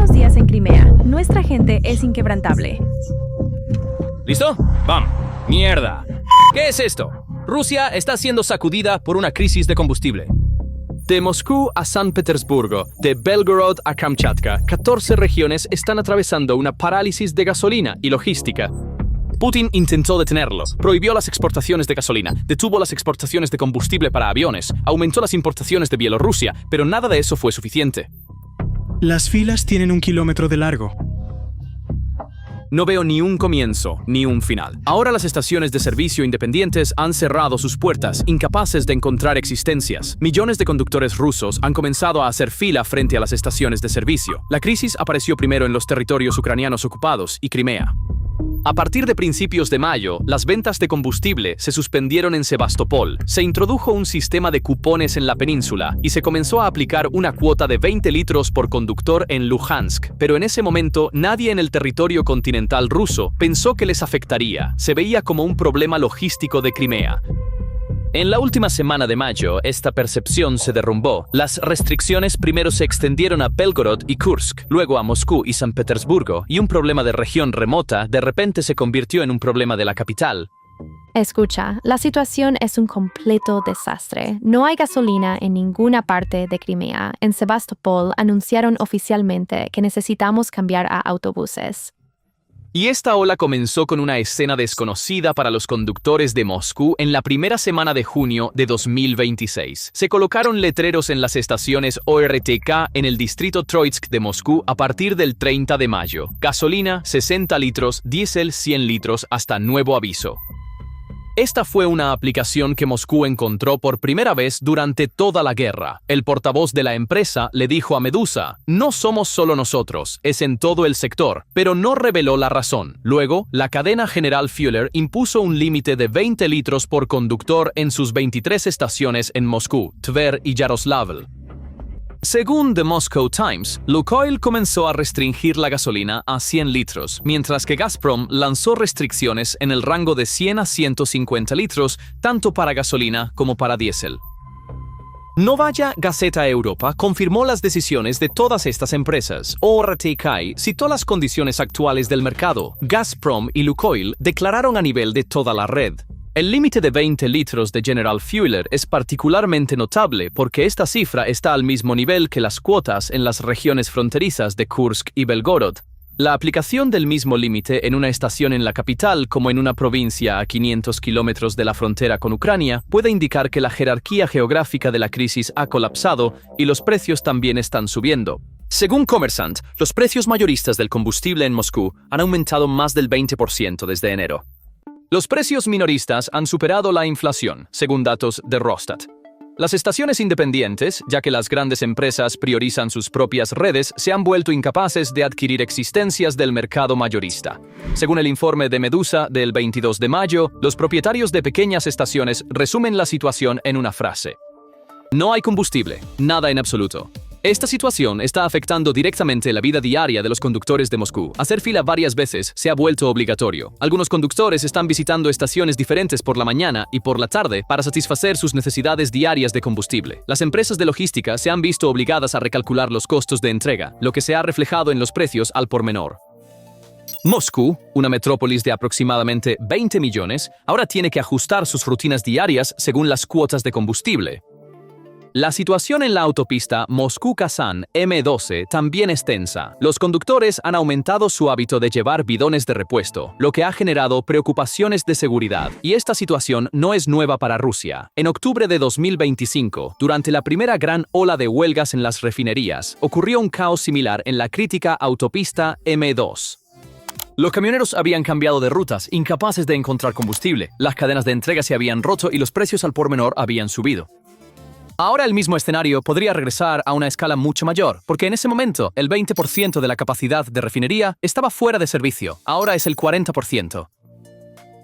Buenos días en Crimea. Nuestra gente es inquebrantable. ¿Listo? ¡Vamos! ¡Mierda! ¿Qué es esto? Rusia está siendo sacudida por una crisis de combustible. De Moscú a San Petersburgo, de Belgorod a Kamchatka, 14 regiones están atravesando una parálisis de gasolina y logística. Putin intentó detenerlo, prohibió las exportaciones de gasolina, detuvo las exportaciones de combustible para aviones, aumentó las importaciones de Bielorrusia, pero nada de eso fue suficiente. Las filas tienen 1 kilómetro de largo. No veo ni un comienzo, ni un final. Ahora las estaciones de servicio independientes han cerrado sus puertas, incapaces de encontrar existencias. Millones de conductores rusos han comenzado a hacer fila frente a las estaciones de servicio. La crisis apareció primero en los territorios ucranianos ocupados y Crimea. A partir de principios de mayo, las ventas de combustible se suspendieron en Sebastopol, se introdujo un sistema de cupones en la península y se comenzó a aplicar una cuota de 20 litros por conductor en Luhansk, pero en ese momento nadie en el territorio continental ruso pensó que les afectaría, se veía como un problema logístico de Crimea. En la última semana de mayo, esta percepción se derrumbó. Las restricciones primero se extendieron a Belgorod y Kursk, luego a Moscú y San Petersburgo, y un problema de región remota de repente se convirtió en un problema de la capital. Escucha, la situación es un completo desastre. No hay gasolina en ninguna parte de Crimea. En Sebastopol anunciaron oficialmente que necesitamos cambiar a autobuses. Y esta ola comenzó con una escena desconocida para los conductores de Moscú en la primera semana de junio de 2026. Se colocaron letreros en las estaciones ORTK en el distrito Troitsk de Moscú a partir del 30 de mayo. Gasolina 60 litros, diésel 100 litros hasta nuevo aviso. Esta fue una aplicación que Moscú encontró por primera vez durante toda la guerra. El portavoz de la empresa le dijo a Medusa, no somos solo nosotros, es en todo el sector, pero no reveló la razón. Luego, la cadena General Fueller impuso un límite de 20 litros por conductor en sus 23 estaciones en Moscú, Tver y Yaroslavl. Según The Moscow Times, Lukoil comenzó a restringir la gasolina a 100 litros, mientras que Gazprom lanzó restricciones en el rango de 100 a 150 litros, tanto para gasolina como para diésel. Novaya Gazeta Europa confirmó las decisiones de todas estas empresas. ORTK citó las condiciones actuales del mercado. Gazprom y Lukoil declararon a nivel de toda la red. El límite de 20 litros de General Fueller es particularmente notable porque esta cifra está al mismo nivel que las cuotas en las regiones fronterizas de Kursk y Belgorod. La aplicación del mismo límite en una estación en la capital como en una provincia a 500 kilómetros de la frontera con Ucrania puede indicar que la jerarquía geográfica de la crisis ha colapsado y los precios también están subiendo. Según Kommersant, los precios mayoristas del combustible en Moscú han aumentado más del 20% desde enero. Los precios minoristas han superado la inflación, según datos de Rosstat. Las estaciones independientes, ya que las grandes empresas priorizan sus propias redes, se han vuelto incapaces de adquirir existencias del mercado mayorista. Según el informe de Medusa del 22 de mayo, los propietarios de pequeñas estaciones resumen la situación en una frase. No hay combustible, nada en absoluto. Esta situación está afectando directamente la vida diaria de los conductores de Moscú. Hacer fila varias veces se ha vuelto obligatorio. Algunos conductores están visitando estaciones diferentes por la mañana y por la tarde para satisfacer sus necesidades diarias de combustible. Las empresas de logística se han visto obligadas a recalcular los costos de entrega, lo que se ha reflejado en los precios al por menor. Moscú, una metrópolis de aproximadamente 20 millones, ahora tiene que ajustar sus rutinas diarias según las cuotas de combustible. La situación en la autopista Moscú-Kazán M12 también es tensa. Los conductores han aumentado su hábito de llevar bidones de repuesto, lo que ha generado preocupaciones de seguridad. Y esta situación no es nueva para Rusia. En octubre de 2025, durante la primera gran ola de huelgas en las refinerías, ocurrió un caos similar en la crítica autopista M2. Los camioneros habían cambiado de rutas, incapaces de encontrar combustible. Las cadenas de entrega se habían roto y los precios al por menor habían subido. Ahora el mismo escenario podría regresar a una escala mucho mayor, porque en ese momento el 20% de la capacidad de refinería estaba fuera de servicio, ahora es el 40%.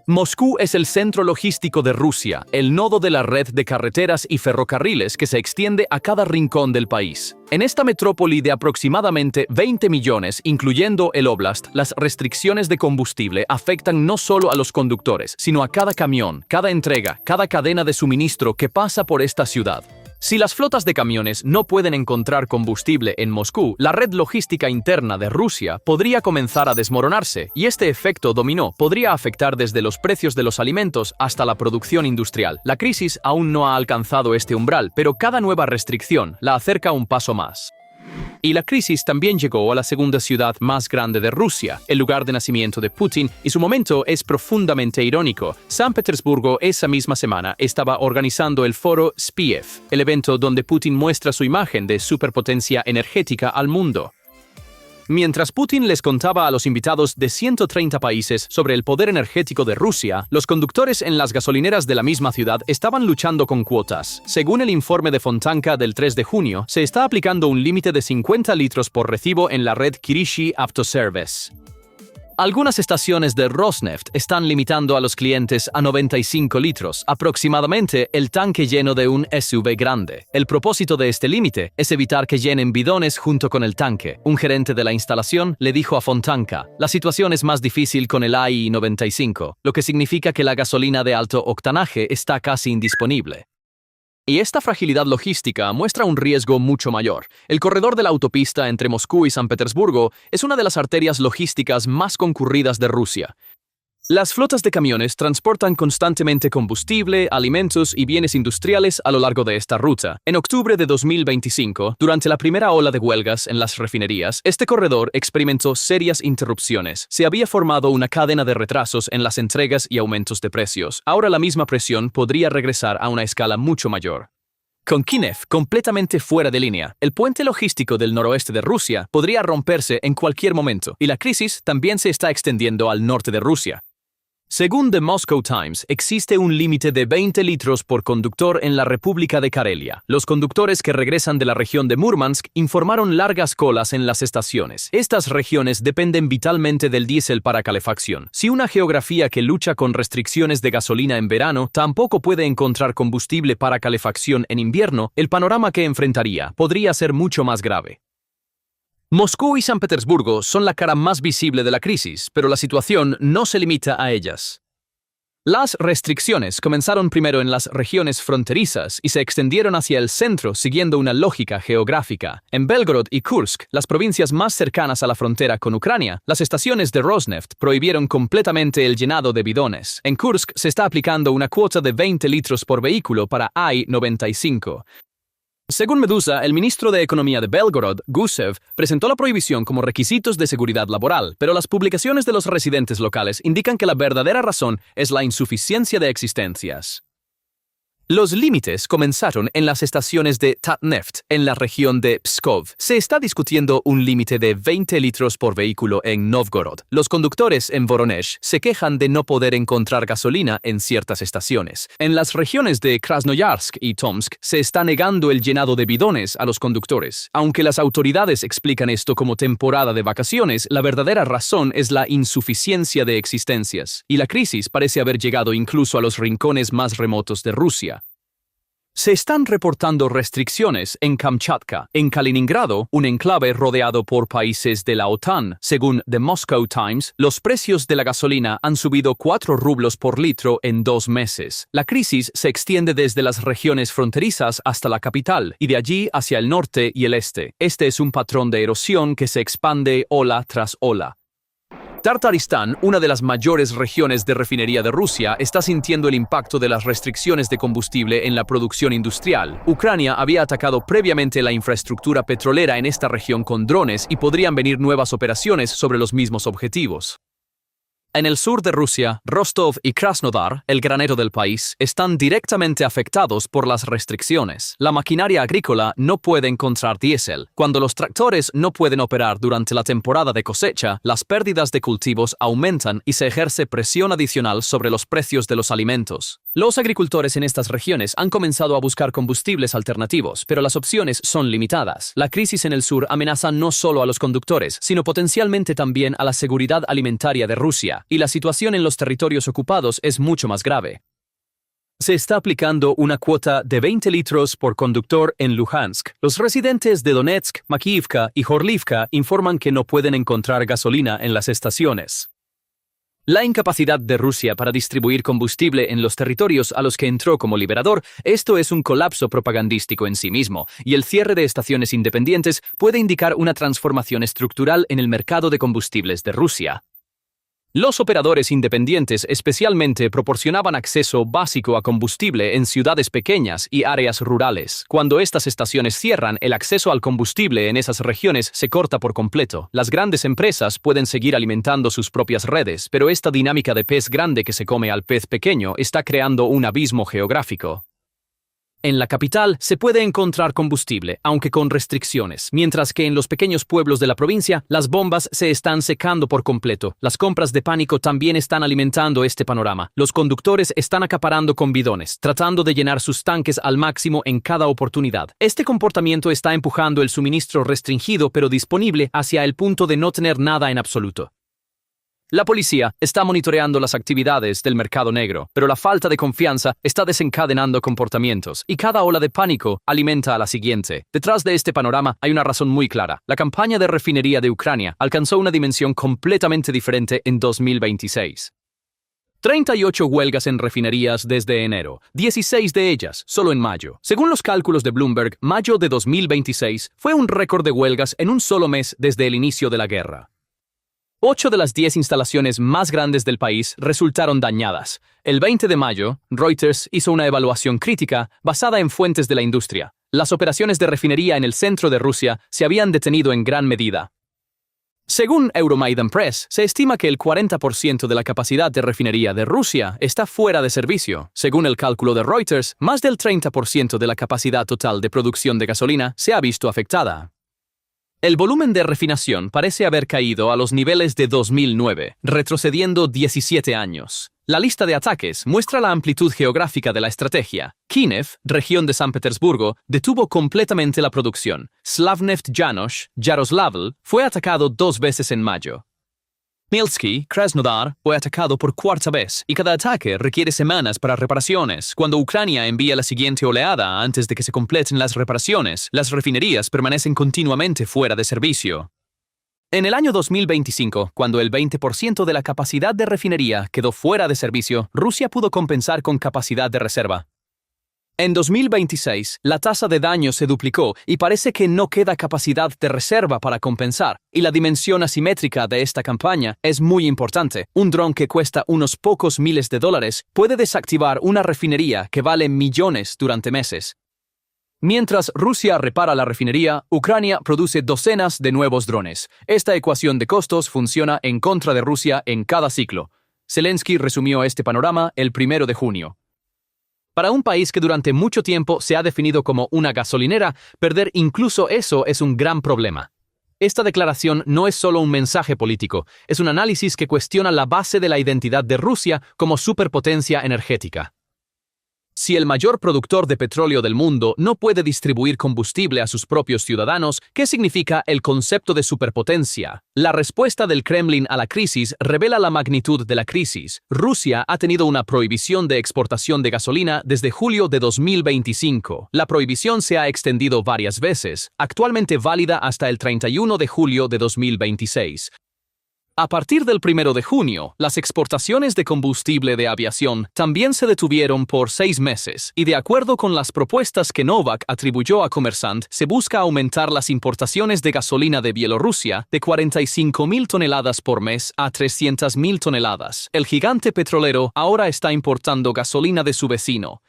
Moscú es el centro logístico de Rusia, el nodo de la red de carreteras y ferrocarriles que se extiende a cada rincón del país. En esta metrópoli de aproximadamente 20 millones, incluyendo el Oblast, las restricciones de combustible afectan no solo a los conductores, sino a cada camión, cada entrega, cada cadena de suministro que pasa por esta ciudad. Si las flotas de camiones no pueden encontrar combustible en Moscú, la red logística interna de Rusia podría comenzar a desmoronarse, y este efecto dominó podría afectar desde los precios de los alimentos hasta la producción industrial. La crisis aún no ha alcanzado este umbral, pero cada nueva restricción la acerca un paso más. Y la crisis también llegó a la segunda ciudad más grande de Rusia, el lugar de nacimiento de Putin, y su momento es profundamente irónico. San Petersburgo esa misma semana estaba organizando el foro Spiev, el evento donde Putin muestra su imagen de superpotencia energética al mundo. Mientras Putin les contaba a los invitados de 130 países sobre el poder energético de Rusia, los conductores en las gasolineras de la misma ciudad estaban luchando con cuotas. Según el informe de Fontanka del 3 de junio, se está aplicando un límite de 50 litros por recibo en la red Kirishi Autoservice. Algunas estaciones de Rosneft están limitando a los clientes a 95 litros, aproximadamente el tanque lleno de un SUV grande. El propósito de este límite es evitar que llenen bidones junto con el tanque. Un gerente de la instalación le dijo a Fontanka: la situación es más difícil con el AI-95, lo que significa que la gasolina de alto octanaje está casi indisponible. Y esta fragilidad logística muestra un riesgo mucho mayor. El corredor de la autopista entre Moscú y San Petersburgo es una de las arterias logísticas más concurridas de Rusia. Las flotas de camiones transportan constantemente combustible, alimentos y bienes industriales a lo largo de esta ruta. En octubre de 2025, durante la primera ola de huelgas en las refinerías, este corredor experimentó serias interrupciones. Se había formado una cadena de retrasos en las entregas y aumentos de precios. Ahora la misma presión podría regresar a una escala mucho mayor. Con Kiev completamente fuera de línea, el puente logístico del noroeste de Rusia podría romperse en cualquier momento, y la crisis también se está extendiendo al norte de Rusia. Según The Moscow Times, existe un límite de 20 litros por conductor en la República de Karelia. Los conductores que regresan de la región de Murmansk informaron largas colas en las estaciones. Estas regiones dependen vitalmente del diésel para calefacción. Si una geografía que lucha con restricciones de gasolina en verano tampoco puede encontrar combustible para calefacción en invierno, el panorama que enfrentaría podría ser mucho más grave. Moscú y San Petersburgo son la cara más visible de la crisis, pero la situación no se limita a ellas. Las restricciones comenzaron primero en las regiones fronterizas y se extendieron hacia el centro siguiendo una lógica geográfica. En Belgorod y Kursk, las provincias más cercanas a la frontera con Ucrania, las estaciones de Rosneft prohibieron completamente el llenado de bidones. En Kursk se está aplicando una cuota de 20 litros por vehículo para AI-95. Según Medusa, el ministro de Economía de Belgorod, Gusev, presentó la prohibición como requisitos de seguridad laboral, pero las publicaciones de los residentes locales indican que la verdadera razón es la insuficiencia de existencias. Los límites comenzaron en las estaciones de Tatneft, en la región de Pskov. Se está discutiendo un límite de 20 litros por vehículo en Novgorod. Los conductores en Voronezh se quejan de no poder encontrar gasolina en ciertas estaciones. En las regiones de Krasnoyarsk y Tomsk se está negando el llenado de bidones a los conductores. Aunque las autoridades explican esto como temporada de vacaciones, la verdadera razón es la insuficiencia de existencias. Y la crisis parece haber llegado incluso a los rincones más remotos de Rusia. Se están reportando restricciones en Kamchatka, en Kaliningrado, un enclave rodeado por países de la OTAN. Según The Moscow Times, los precios de la gasolina han subido 4 rublos por litro en 2 meses. La crisis se extiende desde las regiones fronterizas hasta la capital, y de allí hacia el norte y el este. Este es un patrón de erosión que se expande ola tras ola. Tartaristán, una de las mayores regiones de refinería de Rusia, está sintiendo el impacto de las restricciones de combustible en la producción industrial. Ucrania había atacado previamente la infraestructura petrolera en esta región con drones y podrían venir nuevas operaciones sobre los mismos objetivos. En el sur de Rusia, Rostov y Krasnodar, el granero del país, están directamente afectados por las restricciones. La maquinaria agrícola no puede encontrar diésel. Cuando los tractores no pueden operar durante la temporada de cosecha, las pérdidas de cultivos aumentan y se ejerce presión adicional sobre los precios de los alimentos. Los agricultores en estas regiones han comenzado a buscar combustibles alternativos, pero las opciones son limitadas. La crisis en el sur amenaza no solo a los conductores, sino potencialmente también a la seguridad alimentaria de Rusia, y la situación en los territorios ocupados es mucho más grave. Se está aplicando una cuota de 20 litros por conductor en Luhansk. Los residentes de Donetsk, Makiyivka y Horlivka informan que no pueden encontrar gasolina en las estaciones. La incapacidad de Rusia para distribuir combustible en los territorios a los que entró como liberador, esto es un colapso propagandístico en sí mismo, y el cierre de estaciones independientes puede indicar una transformación estructural en el mercado de combustibles de Rusia. Los operadores independientes especialmente proporcionaban acceso básico a combustible en ciudades pequeñas y áreas rurales. Cuando estas estaciones cierran, el acceso al combustible en esas regiones se corta por completo. Las grandes empresas pueden seguir alimentando sus propias redes, pero esta dinámica de pez grande que se come al pez pequeño está creando un abismo geográfico. En la capital se puede encontrar combustible, aunque con restricciones, mientras que en los pequeños pueblos de la provincia, las bombas se están secando por completo. Las compras de pánico también están alimentando este panorama. Los conductores están acaparando con bidones, tratando de llenar sus tanques al máximo en cada oportunidad. Este comportamiento está empujando el suministro restringido pero disponible hacia el punto de no tener nada en absoluto. La policía está monitoreando las actividades del mercado negro, pero la falta de confianza está desencadenando comportamientos, y cada ola de pánico alimenta a la siguiente. Detrás de este panorama hay una razón muy clara. La campaña de refinería de Ucrania alcanzó una dimensión completamente diferente en 2026. 38 huelgas en refinerías desde enero, 16 de ellas solo en mayo. Según los cálculos de Bloomberg, mayo de 2026 fue un récord de huelgas en un solo mes desde el inicio de la guerra. 8 de las 10 instalaciones más grandes del país resultaron dañadas. El 20 de mayo, Reuters hizo una evaluación crítica basada en fuentes de la industria. Las operaciones de refinería en el centro de Rusia se habían detenido en gran medida. Según Euromaidan Press, se estima que el 40% de la capacidad de refinería de Rusia está fuera de servicio. Según el cálculo de Reuters, más del 30% de la capacidad total de producción de gasolina se ha visto afectada. El volumen de refinación parece haber caído a los niveles de 2009, retrocediendo 17 años. La lista de ataques muestra la amplitud geográfica de la estrategia. Kiev, región de San Petersburgo, detuvo completamente la producción. Slavneft-Janosch, Yaroslavl, fue atacado 2 veces en mayo. Milsky, Krasnodar, fue atacado por 4ª vez, y cada ataque requiere semanas para reparaciones. Cuando Ucrania envía la siguiente oleada antes de que se completen las reparaciones, las refinerías permanecen continuamente fuera de servicio. En el año 2025, cuando el 20% de la capacidad de refinería quedó fuera de servicio, Rusia pudo compensar con capacidad de reserva. En 2026, la tasa de daño se duplicó y parece que no queda capacidad de reserva para compensar, y la dimensión asimétrica de esta campaña es muy importante. Un dron que cuesta unos pocos miles de dólares puede desactivar una refinería que vale millones durante meses. Mientras Rusia repara la refinería, Ucrania produce docenas de nuevos drones. Esta ecuación de costos funciona en contra de Rusia en cada ciclo. Zelensky resumió este panorama el 1 de junio. Para un país que durante mucho tiempo se ha definido como una gasolinera, perder incluso eso es un gran problema. Esta declaración no es solo un mensaje político, es un análisis que cuestiona la base de la identidad de Rusia como superpotencia energética. Si el mayor productor de petróleo del mundo no puede distribuir combustible a sus propios ciudadanos, ¿qué significa el concepto de superpotencia? La respuesta del Kremlin a la crisis revela la magnitud de la crisis. Rusia ha tenido una prohibición de exportación de gasolina desde julio de 2025. La prohibición se ha extendido varias veces, actualmente válida hasta el 31 de julio de 2026. A partir del 1 de junio, las exportaciones de combustible de aviación también se detuvieron por 6 meses, y de acuerdo con las propuestas que Novak atribuyó a Kommersant, se busca aumentar las importaciones de gasolina de Bielorrusia de 45.000 toneladas por mes a 300.000 toneladas. El gigante petrolero ahora está importando gasolina de su vecino.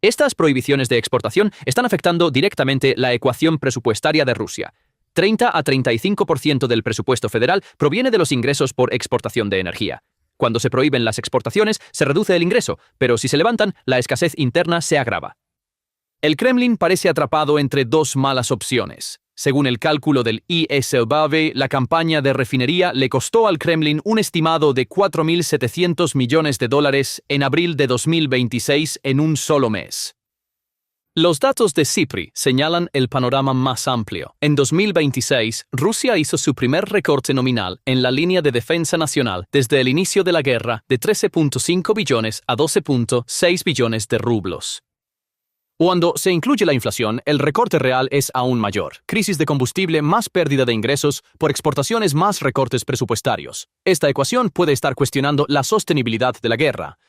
Estas prohibiciones de exportación están afectando directamente la ecuación presupuestaria de Rusia. 30 a 35% del presupuesto federal proviene de los ingresos por exportación de energía. Cuando se prohíben las exportaciones, se reduce el ingreso, pero si se levantan, la escasez interna se agrava. El Kremlin parece atrapado entre 2 malas opciones. Según el cálculo del ISBAV, la campaña de refinería le costó al Kremlin un estimado de $4.700 millones en abril de 2026 en un solo mes. Los datos de SIPRI señalan el panorama más amplio. En 2026, Rusia hizo su primer recorte nominal en la línea de defensa nacional desde el inicio de la guerra de 13.5 billones a 12.6 billones de rublos. Cuando se incluye la inflación, el recorte real es aún mayor. Crisis de combustible más pérdida de ingresos, por exportaciones más recortes presupuestarios. Esta ecuación puede estar cuestionando la sostenibilidad de la guerra.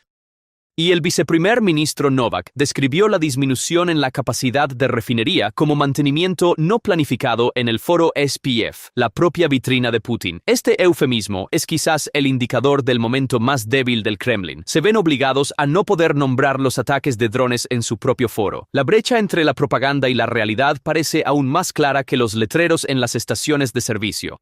Y el viceprimer ministro Novak describió la disminución en la capacidad de refinería como mantenimiento no planificado en el foro SPF, la propia vitrina de Putin. Este eufemismo es quizás el indicador del momento más débil del Kremlin. Se ven obligados a no poder nombrar los ataques de drones en su propio foro. La brecha entre la propaganda y la realidad parece aún más clara que los letreros en las estaciones de servicio.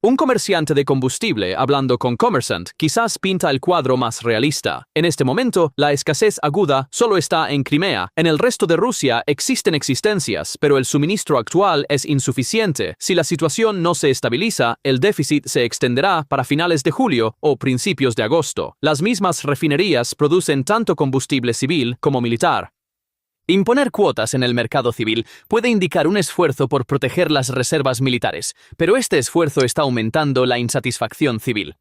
Un comerciante de combustible, hablando con Kommersant, quizás pinta el cuadro más realista. En este momento, la escasez aguda solo está en Crimea. En el resto de Rusia existen existencias, pero el suministro actual es insuficiente. Si la situación no se estabiliza, el déficit se extenderá para finales de julio o principios de agosto. Las mismas refinerías producen tanto combustible civil como militar. Imponer cuotas en el mercado civil puede indicar un esfuerzo por proteger las reservas militares, pero este esfuerzo está aumentando la insatisfacción civil.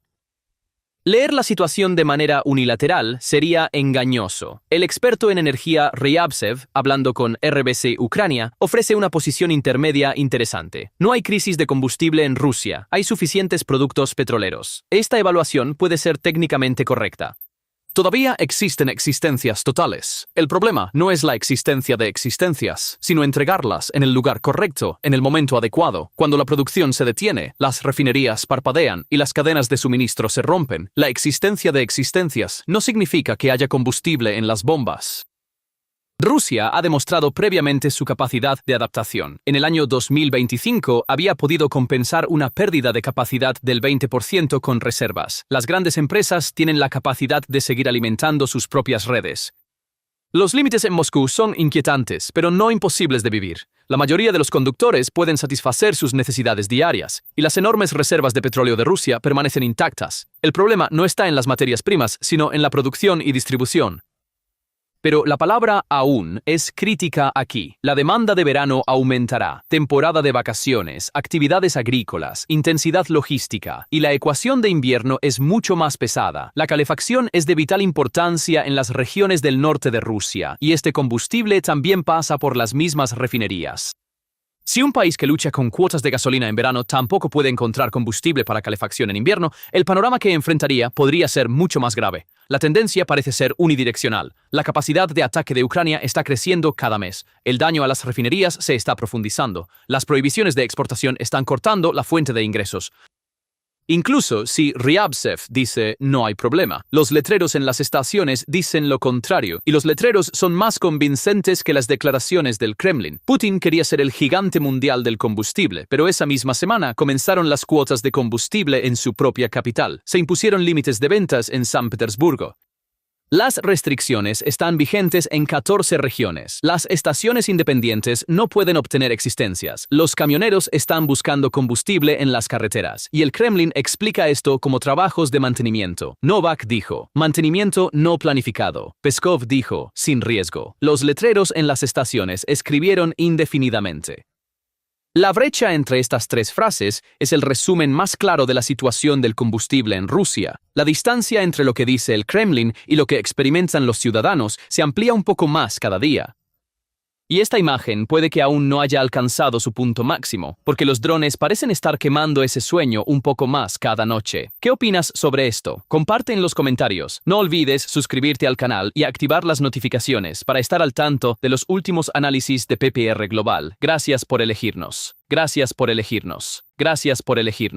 Leer la situación de manera unilateral sería engañoso. El experto en energía Ryabtsev, hablando con RBC Ucrania, ofrece una posición intermedia interesante. No hay crisis de combustible en Rusia, hay suficientes productos petroleros. Esta evaluación puede ser técnicamente correcta. Todavía existen existencias totales. El problema no es la existencia de existencias, sino entregarlas en el lugar correcto, en el momento adecuado. Cuando la producción se detiene, las refinerías parpadean y las cadenas de suministro se rompen. La existencia de existencias no significa que haya combustible en las bombas. Rusia ha demostrado previamente su capacidad de adaptación. En el año 2025 había podido compensar una pérdida de capacidad del 20% con reservas. Las grandes empresas tienen la capacidad de seguir alimentando sus propias redes. Los límites en Moscú son inquietantes, pero no imposibles de vivir. La mayoría de los conductores pueden satisfacer sus necesidades diarias, y las enormes reservas de petróleo de Rusia permanecen intactas. El problema no está en las materias primas, sino en la producción y distribución. Pero la palabra aún es crítica aquí. La demanda de verano aumentará, temporada de vacaciones, actividades agrícolas, intensidad logística, y la ecuación de invierno es mucho más pesada. La calefacción es de vital importancia en las regiones del norte de Rusia, y este combustible también pasa por las mismas refinerías. Si un país que lucha con cuotas de gasolina en verano tampoco puede encontrar combustible para calefacción en invierno, el panorama que enfrentaría podría ser mucho más grave. La tendencia parece ser unidireccional. La capacidad de ataque de Ucrania está creciendo cada mes. El daño a las refinerías se está profundizando. Las prohibiciones de exportación están cortando la fuente de ingresos. Incluso si Ryabtsev dice no hay problema, los letreros en las estaciones dicen lo contrario, y los letreros son más convincentes que las declaraciones del Kremlin. Putin quería ser el gigante mundial del combustible, pero esa misma semana comenzaron las cuotas de combustible en su propia capital. Se impusieron límites de ventas en San Petersburgo. Las restricciones están vigentes en 14 regiones. Las estaciones independientes no pueden obtener existencias. Los camioneros están buscando combustible en las carreteras. Y el Kremlin explica esto como trabajos de mantenimiento. Novak dijo, mantenimiento no planificado. Peskov dijo, sin riesgo. Los letreros en las estaciones escribieron indefinidamente. La brecha entre estas tres frases es el resumen más claro de la situación del combustible en Rusia. La distancia entre lo que dice el Kremlin y lo que experimentan los ciudadanos se amplía un poco más cada día. Y esta imagen puede que aún no haya alcanzado su punto máximo, porque los drones parecen estar quemando ese sueño un poco más cada noche. ¿Qué opinas sobre esto? Comparte en los comentarios. No olvides suscribirte al canal y activar las notificaciones para estar al tanto de los últimos análisis de PPR Global. Gracias por elegirnos. Gracias por elegirnos. Gracias por elegirnos.